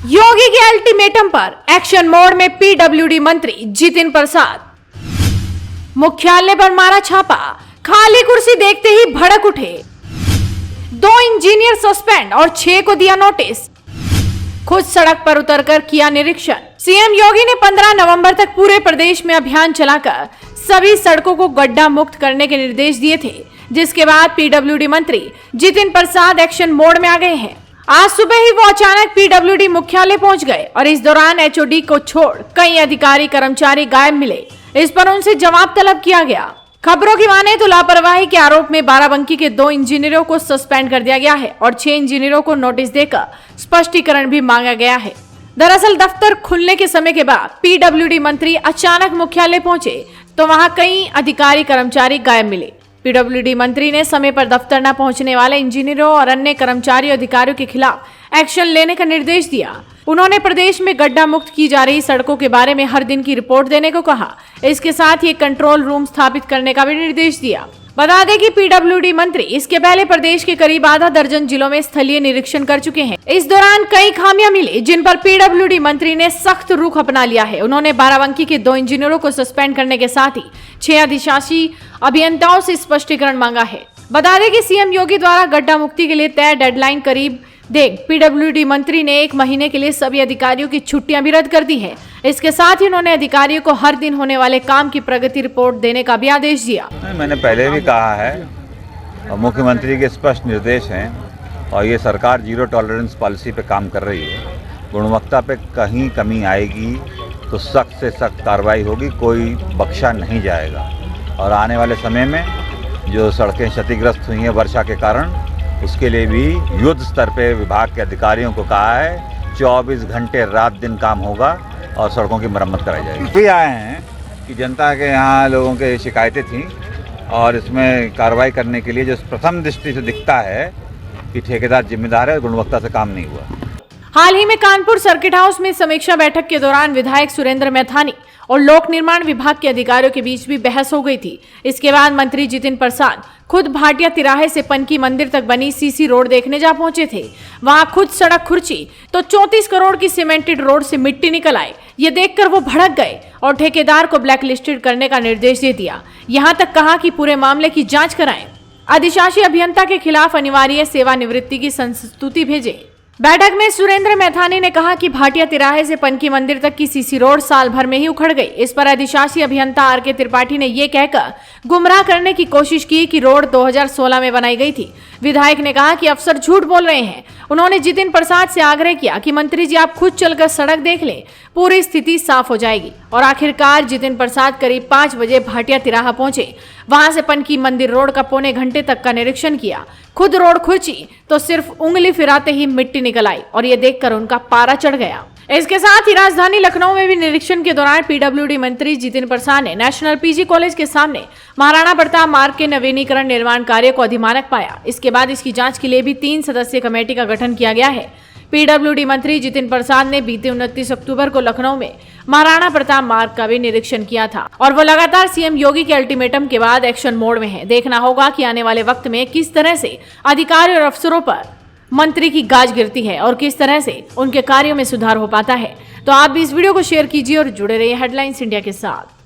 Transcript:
योगी के अल्टीमेटम पर action mode में पीडब्ल्यूडी मंत्री जितिन प्रसाद। मुख्यालय पर मारा छापा, खाली कुर्सी देखते ही भड़क उठे। 2 इंजीनियर सस्पेंड और 6 को दिया नोटिस। खुद सड़क पर उतरकर किया निरीक्षण। सीएम योगी ने 15 नवंबर तक पूरे प्रदेश में अभियान चलाकर सभी सड़कों को गड्ढा मुक्त करने के निर्देश दिए थे, जिसके बाद पीडब्ल्यूडी मंत्री जितिन प्रसाद एक्शन मोड में आ गए हैं। आज सुबह ही वो अचानक पीडब्ल्यूडी मुख्यालय पहुंच गए और इस दौरान एचओडी को छोड़ कई अधिकारी कर्मचारी गायब मिले। इस पर उनसे जवाब तलब किया गया। खबरों की माने तो लापरवाही के आरोप में बाराबंकी के 2 इंजीनियरों को सस्पेंड कर दिया गया है और 6 इंजीनियरों को नोटिस देकर स्पष्टीकरण भी मांगा गया है। दरअसल दफ्तर खुलने के समय के बाद पीडब्ल्यूडी मंत्री अचानक मुख्यालय पहुंचे तो वहां कई अधिकारी कर्मचारी गायब मिले। पीडब्ल्यूडी मंत्री ने समय पर दफ्तर न पहुंचने वाले इंजीनियरों और अन्य कर्मचारी अधिकारियों के खिलाफ एक्शन लेने का निर्देश दिया। उन्होंने प्रदेश में गड्ढा मुक्त की जा रही सड़कों के बारे में हर दिन की रिपोर्ट देने को कहा। इसके साथ ही कंट्रोल रूम स्थापित करने का भी निर्देश दिया। बता दें कि पीडब्ल्यूडी मंत्री इसके पहले प्रदेश के करीब आधा दर्जन जिलों में स्थलीय निरीक्षण कर चुके हैं। इस दौरान कई खामियां मिली, जिन पर पीडब्ल्यूडी मंत्री ने सख्त रुख अपना लिया है। उन्होंने बाराबंकी के 2 इंजीनियरों को सस्पेंड करने के साथ ही 6 अधिशासी अभियंताओं से स्पष्टीकरण मांगा है। बता दें कि सीएम योगी द्वारा गड्ढा मुक्ति के लिए तय डेडलाइन करीब देख पीडब्ल्यूडी मंत्री ने 1 महीने के लिए सभी अधिकारियों की छुट्टियां भी रद्द कर दी है। इसके साथ ही उन्होंने अधिकारियों को हर दिन होने वाले काम की प्रगति रिपोर्ट देने का भी आदेश दिया। मैंने पहले भी कहा है और मुख्यमंत्री के स्पष्ट निर्देश हैं और ये सरकार जीरो टॉलरेंस पॉलिसी पे काम कर रही है। गुणवत्ता पे कहीं कमी आएगी तो सख्त से सख्त कार्रवाई होगी, कोई बख्शा नहीं जाएगा। और आने वाले समय में जो सड़कें क्षतिग्रस्त हुई हैं वर्षा के कारण, उसके लिए भी युद्ध स्तर पे विभाग के अधिकारियों को कहा है 24 घंटे रात दिन काम होगा और सड़कों की मरम्मत कराई जाएगी। भी आए हैं कि जनता के यहाँ लोगों के शिकायतें थीं और इसमें कार्रवाई करने के लिए जो प्रथम दृष्टि से दिखता है कि ठेकेदार जिम्मेदार है, गुणवत्ता से काम नहीं हुआ। हाल ही में कानपुर सर्किट हाउस में समीक्षा बैठक के दौरान विधायक सुरेंद्र मैथानी और लोक निर्माण विभाग के अधिकारियों के बीच भी बहस हो गई थी। इसके बाद मंत्री जितिन प्रसाद खुद भाटिया तिराहे से पनकी मंदिर तक बनी सीसी रोड देखने जा पहुंचे थे। वहां खुद सड़क खुर्ची तो 34 करोड़ की सीमेंटेड रोड से मिट्टी निकल आई। ये देखकर वो भड़क गए और ठेकेदार को ब्लैक लिस्टेड करने का निर्देश दे दिया। यहाँ तक कहा कि पूरे मामले की जाँच कराएं। अधिशासी अभियंता के खिलाफ अनिवार्य सेवानिवृत्ति की संस्तुति भेजें। बैठक में सुरेंद्र मैथानी ने कहा कि भाटिया तिराहे से पनकी मंदिर तक की सीसी रोड साल भर में ही उखड़ गई। इस पर अधिशासी अभियंता आर.के. त्रिपाठी ने ये कहकर गुमराह करने की कोशिश की कि रोड 2016 में बनाई गई थी। विधायक ने कहा कि अफसर झूठ बोल रहे हैं। उन्होंने जितिन प्रसाद से आग्रह किया कि मंत्री जी आप खुद चलकर सड़क देख लें, पूरी स्थिति साफ हो जाएगी। और आखिरकार जितिन प्रसाद करीब 5 बजे भाटिया तिराहा पहुंचे। वहां से पनकी मंदिर रोड का पौने घंटे तक का निरीक्षण किया। खुद रोड खुर्ची तो सिर्फ उंगली फिराते ही मिट्टी निकल आई और ये देखकर उनका पारा चढ़ गया। इसके साथ ही राजधानी लखनऊ में भी निरीक्षण के दौरान पीडब्ल्यूडी मंत्री जितिन प्रसाद ने नेशनल पीजी कॉलेज के सामने महाराणा प्रताप मार्ग के नवीनीकरण निर्माण कार्य को अधिमानक पाया। इसके बाद इसकी जांच के लिए भी 3 सदस्यीय कमेटी का गठन किया गया है। पीडब्ल्यूडी मंत्री जितिन प्रसाद ने बीते 29 अक्टूबर को लखनऊ में महाराणा प्रताप मार्ग का भी निरीक्षण किया था और वो लगातार सीएम योगी के अल्टीमेटम के बाद एक्शन मोड में है। देखना होगा कि आने वाले वक्त में किस तरह से अधिकारी और अफसरों पर मंत्री की गाज गिरती है और किस तरह से उनके कार्यों में सुधार हो पाता है। तो आप भी इस वीडियो को शेयर कीजिए और जुड़े रहिए हेडलाइंस इंडिया के साथ।